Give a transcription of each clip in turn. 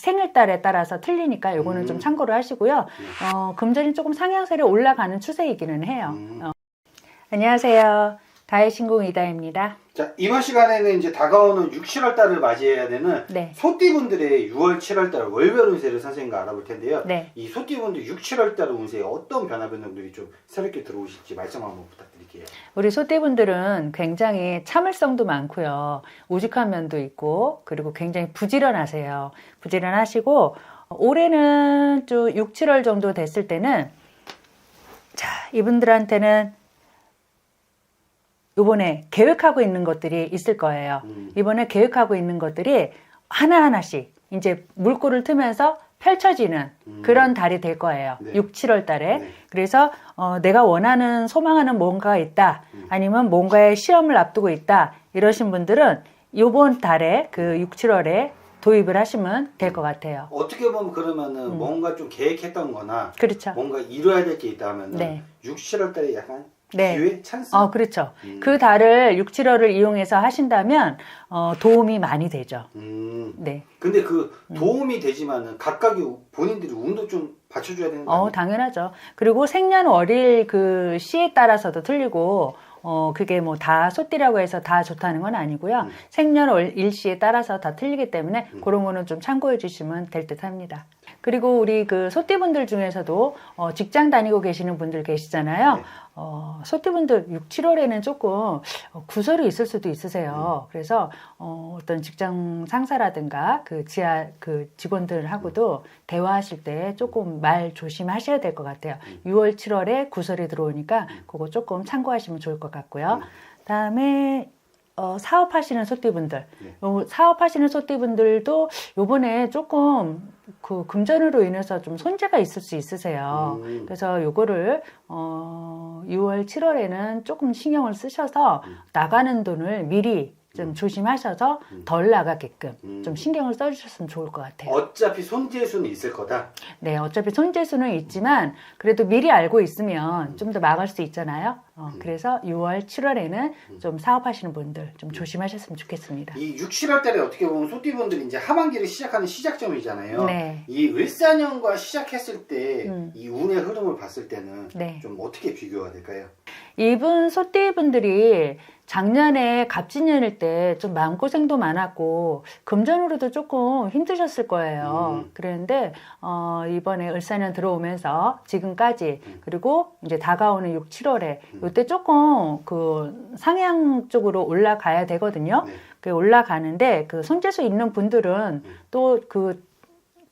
생일달에 따라서 틀리니까 요거는 좀 참고를 하시고요. 금전이 조금 상향세로 올라가는 추세이기는 해요. 안녕하세요. 다의 신공 이다입니다. 자, 이번 시간에는 이제 다가오는 6, 7월 달을 맞이해야 되는 네. 소띠분들의 6월, 7월 달 월별 운세를 선생님과 알아볼 텐데요. 네. 이 소띠분들 6, 7월 달 운세에 어떤 변화 변동들이 좀 새롭게 들어오실지 말씀 한번 부탁드릴게요. 우리 소띠분들은 굉장히 참을성도 많고요. 우직한 면도 있고, 그리고 굉장히 부지런하세요. 부지런하시고, 올해는 좀 6, 7월 정도 됐을 때는, 자, 이분들한테는 이번에 계획하고 있는 것들이 있을 거예요. 이번에 계획하고 있는 것들이 하나하나씩 이제 물꼬를 트면서 펼쳐지는 그런 달이 될 거예요. 네. 6, 7월 달에. 네. 그래서 내가 원하는, 소망하는 뭔가가 있다. 아니면 뭔가의 시험을 앞두고 있다. 이러신 분들은 이번 달에 그 6, 7월에 도입을 하시면 될 것 같아요. 어떻게 보면 그러면은 뭔가 좀 계획했던 거나 그렇죠. 뭔가 이루어야 될 게 있다 하면은 네. 6, 7월 달에 약간 네. 기회, 찬스? 그렇죠. 그 달을 6, 7월을 이용해서 하신다면 도움이 많이 되죠. 네. 근데 그 도움이 되지만은 각각의 본인들이 운도 좀 받쳐줘야 되는 거 아니에요? 당연하죠. 그리고 생년월일 그 시에 따라서도 틀리고, 그게 뭐 다 소띠라고 해서 다 좋다는 건 아니고요. 생년월일 시에 따라서 다 틀리기 때문에 그런 거는 좀 참고해 주시면 될 듯 합니다. 그리고 우리 그 소띠분들 중에서도 직장 다니고 계시는 분들 계시잖아요. 네. 소띠분들 6, 7월에는 조금 구설이 있을 수도 있으세요. 그래서 어떤 직장 상사라든가 그 지하 그 직원들하고도 대화하실 때 조금 말 조심하셔야 될 것 같아요. 6월, 7월에 구설이 들어오니까 그거 조금 참고하시면 좋을 것 같고요. 다음에 사업하시는 소띠분들, 사업하시는 소띠분들도 요번에 조금 그 금전으로 인해서 좀 손재가 있을 수 있으세요. 그래서 요거를 6월, 7월에는 조금 신경을 쓰셔서 나가는 돈을 미리 좀 조심하셔서 덜 나가게끔 좀 신경을 써주셨으면 좋을 것 같아요. 어차피 손재수는 있을 거다. 네, 어차피 손재수는 있지만 그래도 미리 알고 있으면 좀 더 막을 수 있잖아요. 그래서 6월, 7월에는 좀 사업하시는 분들 좀 조심하셨으면 좋겠습니다. 이 6, 7월 달에 어떻게 보면 소띠분들이 이제 하반기를 시작하는 시작점이잖아요. 네. 이 을사년과 시작했을 때 이 운의 흐름을 봤을 때는 네. 좀 어떻게 비교가 될까요? 이분 소띠분들이 작년에 갑진년일 때 좀 마음고생도 많았고 금전으로도 조금 힘드셨을 거예요. 그랬는데 이번에 을사년 들어오면서 지금까지 그리고 이제 다가오는 6, 7월에 이때 조금 그 상향 쪽으로 올라가야 되거든요. 네. 그 올라가는데 그 손재수 있는 분들은 또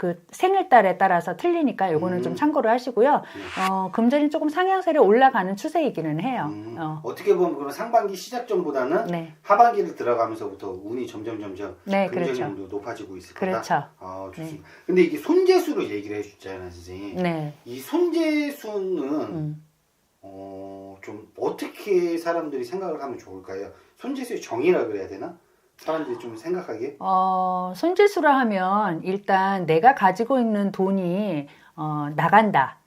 그 생일달에 따라서 틀리니까 요거는 좀 참고를 하시고요. 금전이 조금 상향세로 올라가는 추세이기는 해요. 어떻게 보면 그런 상반기 시작점보다는 네. 하반기를 들어가면서부터 운이 점점 네, 금전이 그렇죠. 운도 높아지고 있을 거다. 그렇죠. 좋습니다. 근데 이게 손재수로 얘기를 해주잖아요, 선생님. 네. 이 손재수는 좀 어떻게 사람들이 생각을 하면 좋을까요? 손재수의 정의라 그래야 되나? 사람들이 좀 생각하기에? 손재수라 하면 일단 내가 가지고 있는 돈이 나간다.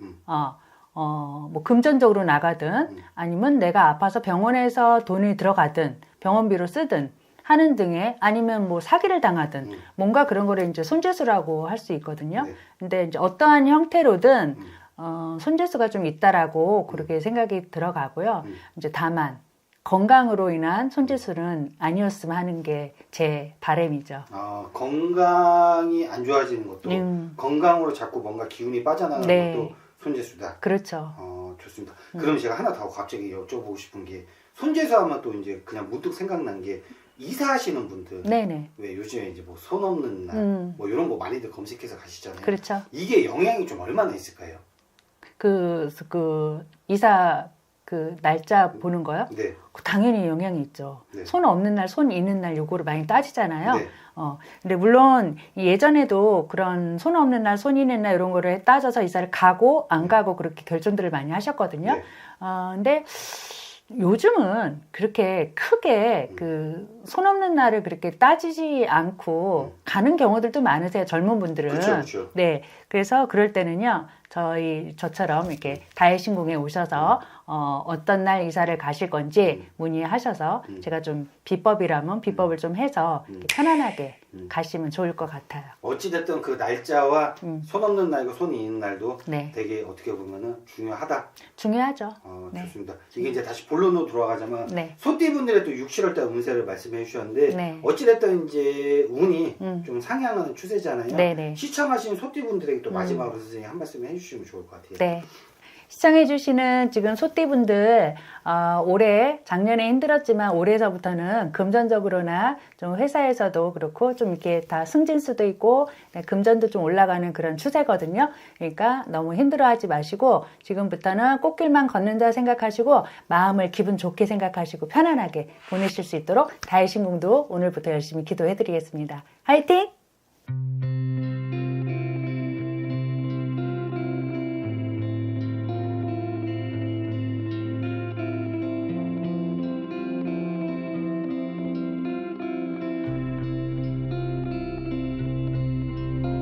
뭐 금전적으로 나가든 아니면 내가 아파서 병원에서 돈이 들어가든 병원비로 쓰든 하는 등의 아니면 뭐 사기를 당하든 뭔가 그런 거를 이제 손재수라고 할 수 있거든요. 네. 근데 이제 어떠한 형태로든 손재수가 좀 있다라고 그렇게 생각이 들어가고요. 이제 다만 건강으로 인한 손재수는 아니었으면 하는 게 제 바람이죠. 건강이 안 좋아지는 것도 건강으로 자꾸 뭔가 기운이 빠져나가는 네. 것도 손재수다. 그렇죠. 좋습니다. 그럼 제가 하나 더 갑자기 여쭤보고 싶은 게 손재수 하면 또 이제 그냥 문득 생각난 게 이사하시는 분들 네네. 왜 요즘에 이제 뭐 손 없는 날 뭐 이런 거 많이들 검색해서 가시잖아요. 그렇죠. 이게 영향이 좀 얼마나 있을까요? 그 이사 그 날짜 보는 거요? 네. 당연히 영향이 있죠. 네. 손 없는 날, 손 있는 날 요거를 많이 따지잖아요. 네. 근데 물론 예전에도 그런 손 없는 날, 손 있는 날 이런 거를 따져서 이사를 가고 안 가고 그렇게 결정들을 많이 하셨거든요. 네. 근데 요즘은 그렇게 크게 그 손 없는 날을 그렇게 따지지 않고 가는 경우들도 많으세요. 젊은 분들은. 그렇죠. 네. 그래서 그럴 때는요. 저처럼 이렇게 다해신궁에 오셔서 어떤 날 이사를 가실 건지 문의하셔서 제가 좀 비법이라면 비법을 좀 해서 이렇게 편안하게 가시면 좋을 것 같아요. 어찌됐든 그 날짜와 손 없는 날과 손이 있는 날도 네. 되게 어떻게 보면은 중요하다. 중요하죠. 네. 좋습니다. 이게 이제 다시 본론으로 돌아가자면 네. 소띠분들의 또 6, 7월 달 운세를 말씀해 주셨는데 네. 어찌됐든 이제 운이 좀 상향하는 추세잖아요. 네네. 시청하신 소띠분들에게 또 마지막으로 선생님 한 말씀 해주시면 좋을 것 같아요. 네. 시청해주시는 지금 소띠분들, 올해, 작년에 힘들었지만 올해서부터는 금전적으로나 좀 회사에서도 그렇고 좀 이렇게 다 승진 수도 있고, 네, 금전도 좀 올라가는 그런 추세거든요. 그러니까 너무 힘들어하지 마시고, 지금부터는 꽃길만 걷는다 생각하시고, 마음을 기분 좋게 생각하시고, 편안하게 보내실 수 있도록 다해신궁도 오늘부터 열심히 기도해드리겠습니다. 화이팅!